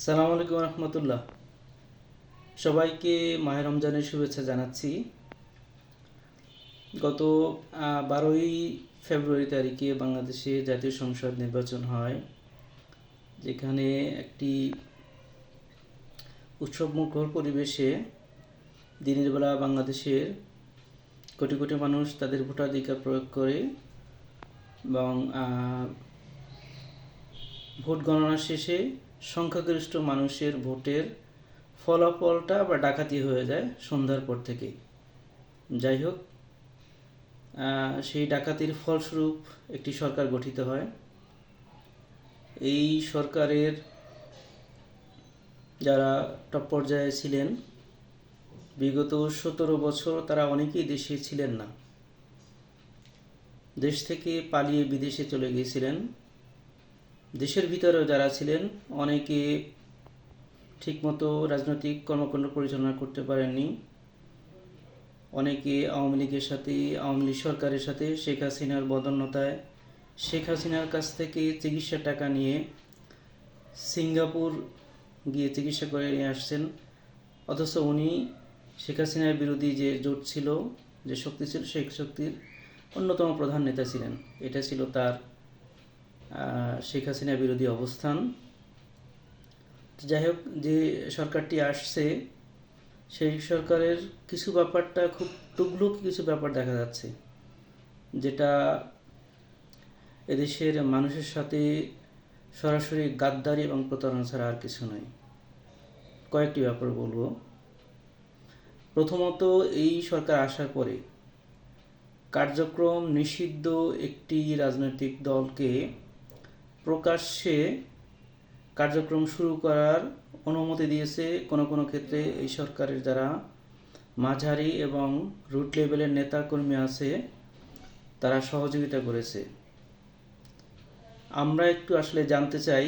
সালাম আলাইকুম রহমতুল্লাহ। সবাইকে মাহে রমজানের শুভেচ্ছা জানাচ্ছি। গত 12ই ফেব্রুয়ারি তারিখে বাংলাদেশে জাতীয় সংসদ নির্বাচন হয়, যেখানে একটি উৎসবমুখর পরিবেশে দিনের বেলা বাংলাদেশের কোটি কোটি মানুষ তাদের ভোটাধিকার প্রয়োগ করে এবং ভোট গণনা শেষে সংখ্যাগরিষ্ঠ মানুষের ভোটের ফলাফলটা বা ডাকাতি হয়ে যায় সন্ধ্যার পর থেকেই। যাই হোক, সেই ডাকাতির ফলস্বরূপ একটি সরকার গঠিত হয়। এই সরকারের যারা টপ পর্যায়ে ছিলেন বিগত 17 বছর তারা অনেকেই দেশে ছিলেন না, দেশ থেকে পালিয়ে বিদেশে চলে গিয়েছিলেন। দেশের ভিতরেও যারা ছিলেন অনেকে ঠিকমতো রাজনৈতিক কর্মকাণ্ড পরিচালনা করতে পারেননি। অনেকে আওয়ামী লীগের সাথে, আওয়ামী লীগ সরকারের সাথে শেখ হাসিনার বদান্যতায় শেখ হাসিনার কাছ থেকে চিকিৎসার টাকা নিয়ে সিঙ্গাপুর গিয়ে চিকিৎসা করে নিয়ে আসছেন, অথচ উনি শেখ হাসিনার বিরোধী যে জোট ছিল, যে শক্তি ছিল, সেই শক্তির অন্যতম প্রধান নেতা ছিলেন। এটা ছিল তার শেখ হাসিনা বিরোধী অবস্থান। যাই হোক, যে সরকারটি আসছে সেই সরকারের কিছু ব্যাপারটা খুব টুকলুক কিছু ব্যাপার দেখা যাচ্ছে, যেটা এদেশের মানুষের সাথে সরাসরি গাদ্দারি এবং প্রতারণা ছাড়া আর কিছু নয়। কয়েকটি ব্যাপার বলবো। প্রথমত, এই সরকার আসার পরে কার্যক্রম নিষিদ্ধ একটি রাজনৈতিক দলকে প্রকাশ্যে কার্যক্রম শুরু করার অনুমতি দিয়েছে। কোনো কোনো ক্ষেত্রে এই সরকারের যারা মাঝারি এবং রুট লেভেলের নেতাকর্মী আছে তারা সহযোগিতা করেছে। আমরা একটু আসলে জানতে চাই,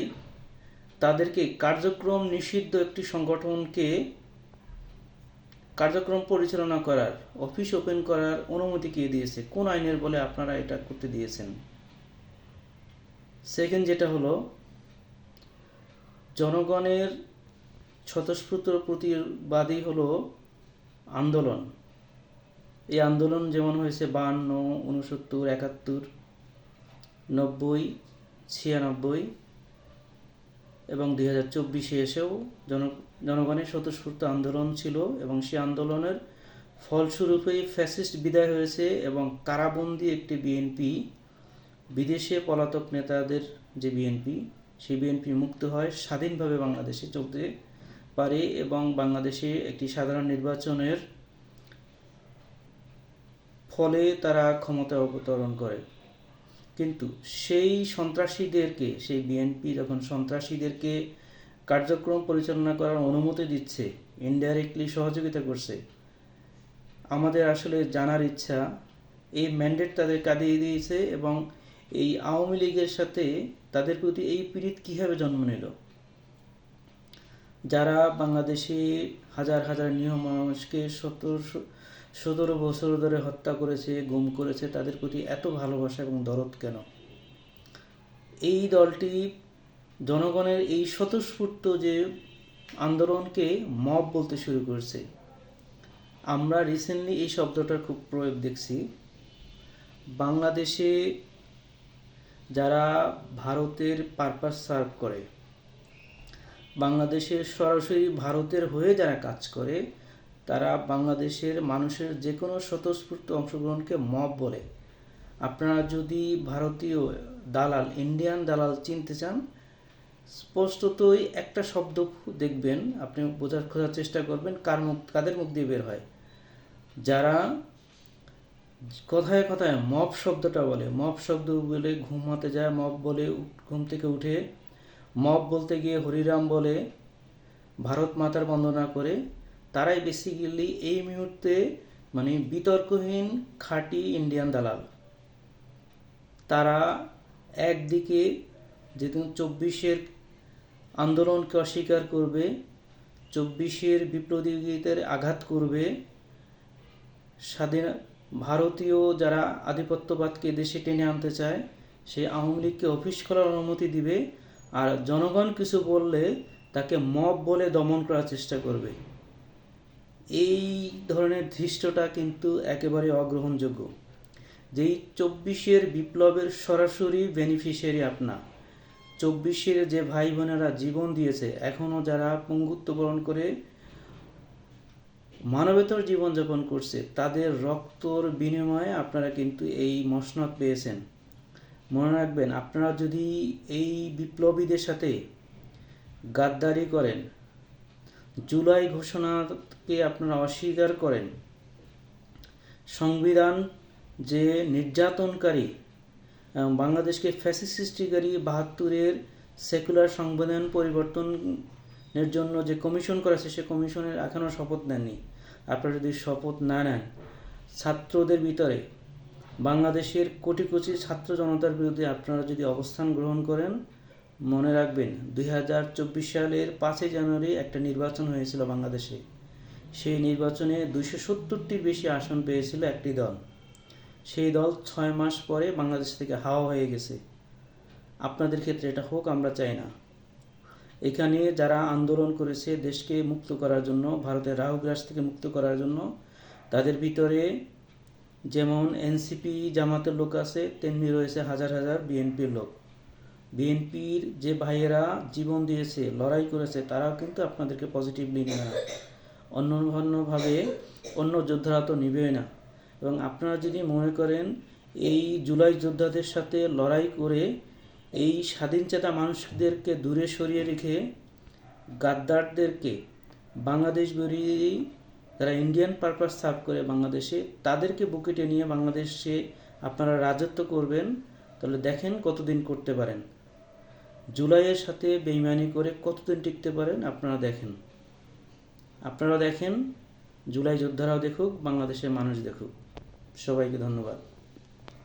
তাদেরকে কার্যক্রম নিষিদ্ধ একটি সংগঠনকে কার্যক্রম পরিচালনা করার, অফিস ওপেন করার অনুমতি কে দিয়েছে? কোন আইনের বলে আপনারা এটা করতে দিয়েছেন? সেকেন্ড যেটা হলো, জনগণের স্বতঃস্ফূর্ত প্রতিবাদী হলো আন্দোলন। এই আন্দোলন যেমন হয়েছে 52, 69, 71, 90, 96 এবং 2024 এসেও জনগণের স্বতঃস্ফূর্ত আন্দোলন ছিল, এবং সেই আন্দোলনের ফলস্বরূপেই ফ্যাসিস্ট বিদায় হয়েছে এবং কারাবন্দী একটি বিএনপি, বিদেশে পলাতক নেতাদের যে বিএনপি, সেই বিএনপি মুক্ত হয়, স্বাধীনভাবে বাংলাদেশে চলতে পারে এবং বাংলাদেশে একটি সাধারণ নির্বাচনের ফলে তারা ক্ষমতায় অবতরণ করে। কিন্তু সেই সন্ত্রাসীদেরকে, সেই বিএনপি যখন সন্ত্রাসীদেরকে কার্যক্রম পরিচালনা করার অনুমতি দিচ্ছে, ইনডাইরেক্টলি সহযোগিতা করছে, আমাদের আসলে জানার ইচ্ছা এই ম্যান্ডেট তাদের কাঁদে দিয়েছে এবং এই আওয়ামী লীগের সাথে তাদের প্রতি এই পীড়িত কীভাবে জন্ম নিল? যারা বাংলাদেশে হাজার হাজার নিরীহ মানুষকে 17 বছর ধরে হত্যা করেছে, গুম করেছে, তাদের প্রতি এত ভালোবাসা এবং দরদ কেন? এই দলটি জনগণের এই স্বতঃস্ফূর্ত যে আন্দোলনকে মব বলতে শুরু করছে। আমরা রিসেন্টলি এই শব্দটার খুব প্রয়োগ দেখছি। বাংলাদেশে যারা ভারতের পারপাস সার্ভ করে, বাংলাদেশের সরাসরি ভারতের হয়ে যারা কাজ করে, তারা বাংলাদেশের মানুষের যে কোনো স্বতঃস্ফূর্ত অংশগ্রহণকে মব বলে। আপনারা যদি ভারতীয় দালাল, ইন্ডিয়ান দালাল চিনতে চান, স্পষ্টতই একটা শব্দ দেখবেন, আপনি খোঁজার চেষ্টা করবেন কাদের মুখ দিয়ে বের হয়। যারা কথায় কথায় মব শব্দটা বলে, মব শব্দ বলে ঘুমাতে যায়, মব বলে ঘুম থেকে উঠে, মব বলতে গিয়ে হরিরাম বলে, ভারত মাতার বন্দনা করে, তারাই বেসিক্যালি এই মুহূর্তে মানে বিতর্কহীন খাঁটি ইন্ডিয়ান দালাল। তারা একদিকে যেদিন 24-এর আন্দোলনকে অস্বীকার করবে, 24-এর বিপ্লবীদের আঘাত করবে, স্বাধীন ভারতীয় যারা আধিপত্যবাদকে দেশে টেনে আনতে চায় সেই আওয়ামী লীগকে অফিস খোলার অনুমতি দিবে, আর জনগণ কিছু বললে তাকে মব বলে দমন করার চেষ্টা করবে। এই ধরনের ধৃষ্টতা কিন্তু একেবারে অগ্রহণযোগ্য। যেই 24-এর বিপ্লবের সরাসরি বেনিফিশিয়ারি আপনা। 24-এর যে ভাই বোনেরা জীবন দিয়েছে, এখনও যারা পঙ্গুত্ব বরণ করে মানবেতর জীবনযাপন করছে, তাদের রক্তর বিনিময়ে আপনারা কিন্তু এই মসনদ পেয়েছেন। মনে রাখবেন, আপনারা যদি এই বিপ্লবীদের সাথে গাদ্দারি করেন, জুলাই ঘোষণাকে আপনারা অস্বীকার করেন, সংবিধান যে নির্যাতনকারী বাংলাদেশকে ফ্যাসিস্ট সৃষ্টিকারী 72-এর সেকুলার সংবিধান পরিবর্তনের জন্য যে কমিশন করেছে, সে কমিশনের এখনও শপথ নেননি। আপনারা যদি শপথ না নেন, ছাত্রদের ভিতরে বাংলাদেশের কোটি কোটি ছাত্র জনতার বিরুদ্ধে আপনারা যদি অবস্থান গ্রহণ করেন, মনে রাখবেন 2024 সালের 5 জানুয়ারি একটা নির্বাচন হয়েছিল বাংলাদেশে। সেই নির্বাচনে 270টির বেশি আসন পেয়েছিল একটি দল। সেই দল 6 মাস পরে বাংলাদেশ থেকে হাওয়া হয়ে গেছে। আপনাদের ক্ষেত্রে এটা হোক আমরা চাই না। এখানে যারা আন্দোলন করেছে দেশকে মুক্ত করার জন্য, ভারতের রাহুগ্রাস থেকে মুক্ত করার জন্য, তাদের ভিতরে যেমন এনসিপি জামাতের লোক আছে, তেমনি রয়েছে হাজার হাজার বিএনপির লোক। বিএনপির যে ভাইয়েরা জীবন দিয়েছে, লড়াই করেছে, তারাও কিন্তু আপনাদেরকে পজিটিভলি নেয় না। অন্যভাবে অন্য যোদ্ধারা তো নিবেই না। এবং আপনারা যদি মনে করেন এই জুলাই যোদ্ধাদের সাথে লড়াই করে এই স্বাধীনচেতা মানুষদেরকে দূরে সরিয়ে রেখে গাদ্দারদেরকে, বাংলাদেশ বিরোধী যারা ইন্ডিয়ান পারপাস সার্ভ করে বাংলাদেশে, তাদেরকে বুকেটে নিয়ে বাংলাদেশে আপনারা রাজত্ব করবেন, তাহলে দেখেন কতদিন করতে পারেন। জুলাইয়ের সাথে বেইমানি করে কতদিন টিকতে পারেন আপনারা দেখেন। জুলাই যোদ্ধারাও দেখুক, বাংলাদেশের মানুষ দেখুক। সবাইকে ধন্যবাদ।